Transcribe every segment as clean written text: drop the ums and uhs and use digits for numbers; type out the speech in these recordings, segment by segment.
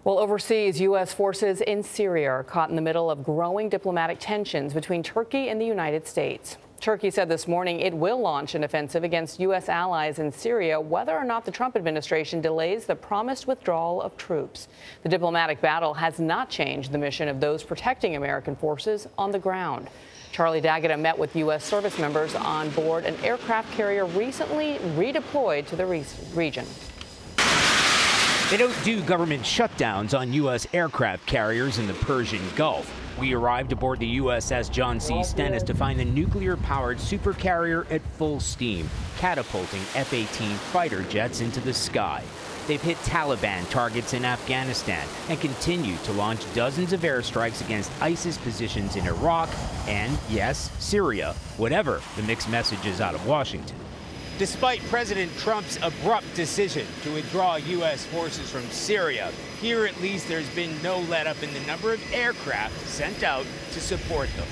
Well, overseas, U.S. forces in Syria are caught in the middle of growing diplomatic tensions between Turkey and the United States. Turkey said this morning it will launch an offensive against U.S. allies in Syria whether or not the Trump administration delays the promised withdrawal of troops. The diplomatic battle has not changed the mission of those protecting American forces on the ground. Charlie D'Agata met with U.S. service members on board an aircraft carrier recently redeployed to the region. They don't do government shutdowns on U.S. aircraft carriers in the Persian Gulf. We arrived aboard the USS John C. Stennis to find the nuclear-powered supercarrier at full steam, catapulting F-18 fighter jets into the sky. They've hit Taliban targets in Afghanistan and continue to launch dozens of airstrikes against ISIS positions in Iraq and, yes, Syria, whatever the mixed messages out of Washington. Despite President Trump's abrupt decision to withdraw U.S. forces from Syria, here at least there's been no let-up in the number of aircraft sent out to support them.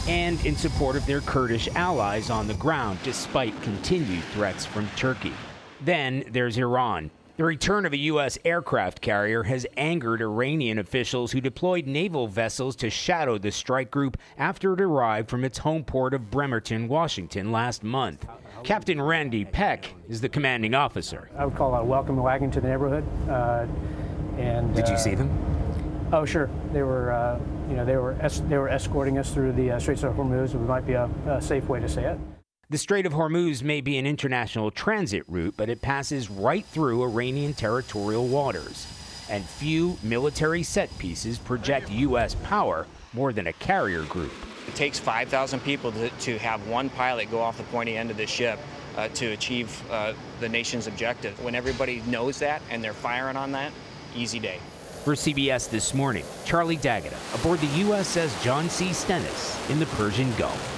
And in support of their Kurdish allies on the ground, despite continued threats from Turkey. Then there's Iran. The return of a U.S. aircraft carrier has angered Iranian officials who deployed naval vessels to shadow the strike group after it arrived from its home port of Bremerton, Washington last month. Captain Randy Peck is the commanding officer. I would call it a welcome wagon to the neighborhood. Did you see them? Oh, sure. They were, they were escorting us through the Straits of Hormuz. It might be a safe way to say it. The Strait of Hormuz may be an international transit route, but it passes right through Iranian territorial waters. And few military set pieces project U.S. power more than a carrier group. It takes 5,000 people to have one pilot go off the pointy end of the ship to achieve the nation's objective. When everybody knows that and they're firing on that, easy day. For CBS This Morning, Charlie D'Agata aboard the USS John C. Stennis in the Persian Gulf.